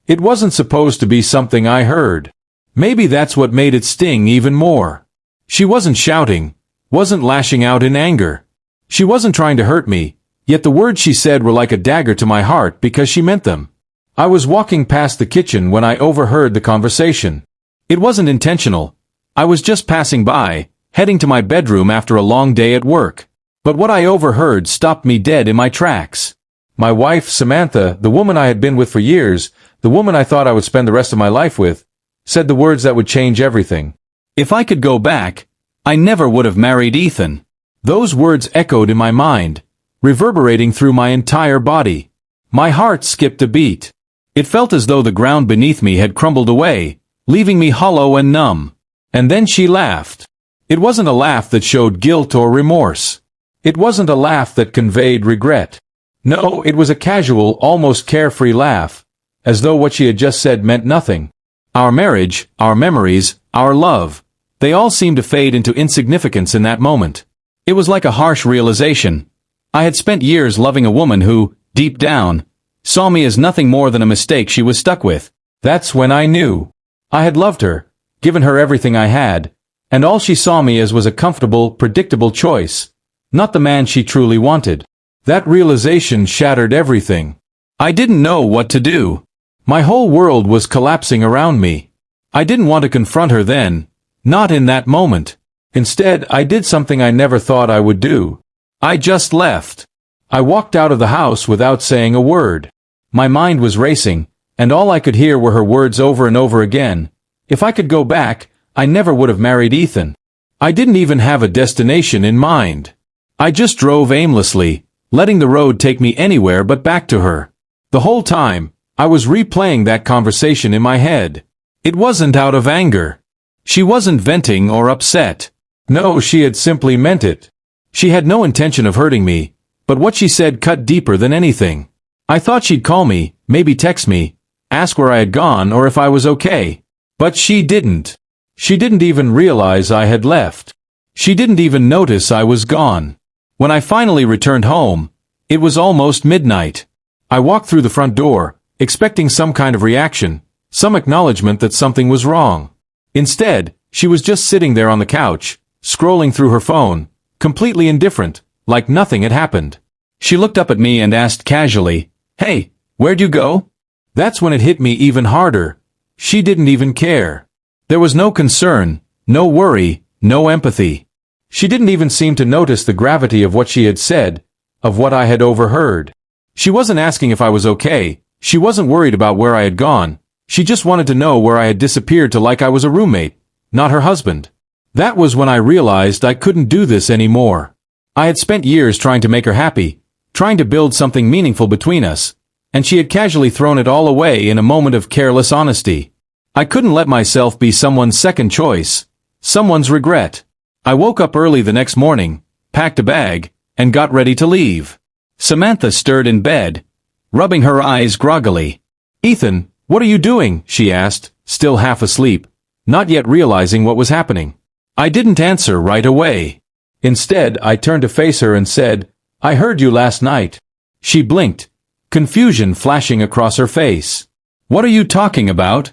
It wasn't supposed to be something I heard. Maybe that's what made it sting even more. She wasn't shouting, wasn't lashing out in anger. She wasn't trying to hurt me, yet the words she said were like a dagger to my heart because she meant them. I was walking past the kitchen when I overheard the conversation. It wasn't intentional. I was just passing by, heading to my bedroom after a long day at work. But what I overheard stopped me dead in my tracks. My wife, Samantha, the woman I had been with for years, the woman I thought I would spend the rest of my life with, said the words that would change everything. If I could go back, I never would have married Ethan. Those words echoed in my mind, reverberating through my entire body. My heart skipped a beat. It felt as though the ground beneath me had crumbled away, leaving me hollow and numb. And then she laughed. It wasn't a laugh that showed guilt or remorse. It wasn't a laugh that conveyed regret. No, it was a casual, almost carefree laugh, as though what she had just said meant nothing. Our marriage, our memories, our love, they all seemed to fade into insignificance in that moment. It was like a harsh realization. I had spent years loving a woman who, deep down, saw me as nothing more than a mistake she was stuck with. That's when I knew. I had loved her, given her everything I had, and all she saw me as was a comfortable, predictable choice, not the man she truly wanted. That realization shattered everything. I didn't know what to do. My whole world was collapsing around me. I didn't want to confront her then, not in that moment. Instead, I did something I never thought I would do. I just left. I walked out of the house without saying a word. My mind was racing, and all I could hear were her words over and over again. If I could go back, I never would have married Ethan. I didn't even have a destination in mind. I just drove aimlessly, letting the road take me anywhere but back to her. The whole time, I was replaying that conversation in my head. It wasn't out of anger. She wasn't venting or upset. No, she had simply meant it. She had no intention of hurting me, but what she said cut deeper than anything. I thought she'd call me, maybe text me, ask where I had gone or if I was okay. But she didn't. She didn't even realize I had left. She didn't even notice I was gone. When I finally returned home, it was almost midnight. I walked through the front door, expecting some kind of reaction, some acknowledgement that something was wrong. Instead, she was just sitting there on the couch, scrolling through her phone, completely indifferent, like nothing had happened. She looked up at me and asked casually, "Hey, where'd you go?" That's when it hit me even harder. She didn't even care. There was no concern, no worry, no empathy. She didn't even seem to notice the gravity of what she had said, of what I had overheard. She wasn't asking if I was okay. She wasn't worried about where I had gone. She just wanted to know where I had disappeared to, like I was a roommate, not her husband. That was when I realized I couldn't do this anymore. I had spent years trying to make her happy, trying to build something meaningful between us, and she had casually thrown it all away in a moment of careless honesty. I couldn't let myself be someone's second choice, someone's regret. I woke up early the next morning, packed a bag, and got ready to leave. Samantha stirred in bed, rubbing her eyes groggily. "Ethan, what are you doing?" she asked, still half asleep, not yet realizing what was happening. I didn't answer right away. Instead, I turned to face her and said, "I heard you last night." She blinked, confusion flashing across her face. "What are you talking about?"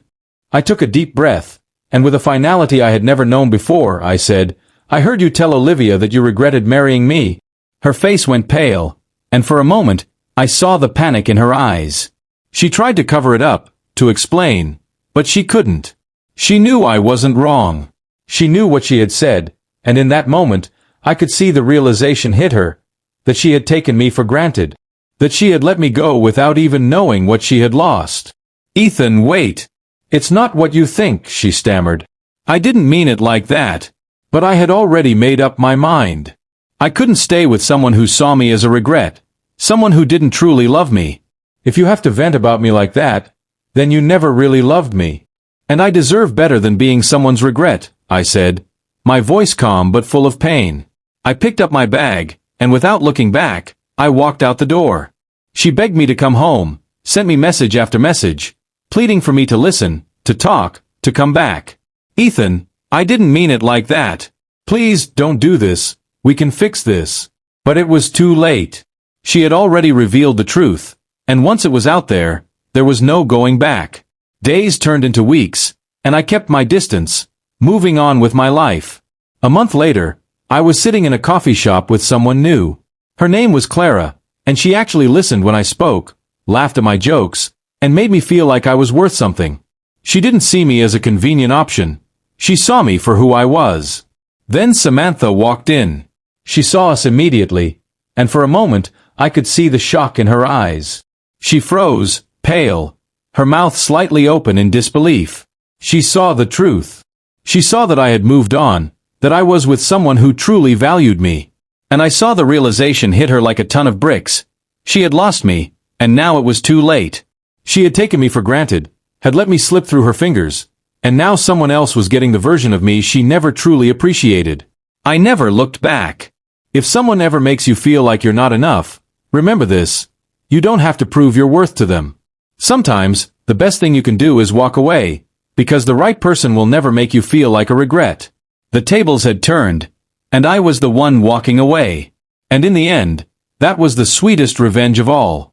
I took a deep breath, and with a finality I had never known before, I said, "I heard you tell Olivia that you regretted marrying me." Her face went pale, and for a moment, I saw the panic in her eyes. She tried to cover it up, to explain, but she couldn't. She knew I wasn't wrong. She knew what she had said, and in that moment, I could see the realization hit her, that she had taken me for granted, that she had let me go without even knowing what she had lost. "Ethan, wait. It's not what you think," she stammered. "I didn't mean it like that." But I had already made up my mind. I couldn't stay with someone who saw me as a regret, someone who didn't truly love me. "If you have to vent about me like that, then you never really loved me. And I deserve better than being someone's regret," I said, my voice calm but full of pain. I picked up my bag, and without looking back, I walked out the door. She begged me to come home, sent me message after message, pleading for me to listen, to talk, to come back. "Ethan, I didn't mean it like that. Please, don't do this. We can fix this." But it was too late. She had already revealed the truth, and once it was out there, There was no going back. Days turned into weeks, and I kept my distance, moving on with my life. A month later, I was sitting in a coffee shop with someone new. Her name was Clara, and she actually listened when I spoke, laughed at my jokes, and made me feel like I was worth something. She didn't see me as a convenient option. She saw me for who I was. Then Samantha walked in. She saw us immediately, and for a moment, I could see the shock in her eyes. She froze, pale, her mouth slightly open in disbelief. She saw the truth. She saw that I had moved on, that I was with someone who truly valued me. And I saw the realization hit her like a ton of bricks. She had lost me, and now it was too late. She had taken me for granted, had let me slip through her fingers, and now someone else was getting the version of me she never truly appreciated. I never looked back. If someone ever makes you feel like you're not enough, remember this: you don't have to prove your worth to them. Sometimes, the best thing you can do is walk away, because the right person will never make you feel like a regret. The tables had turned, and I was the one walking away. And in the end, that was the sweetest revenge of all.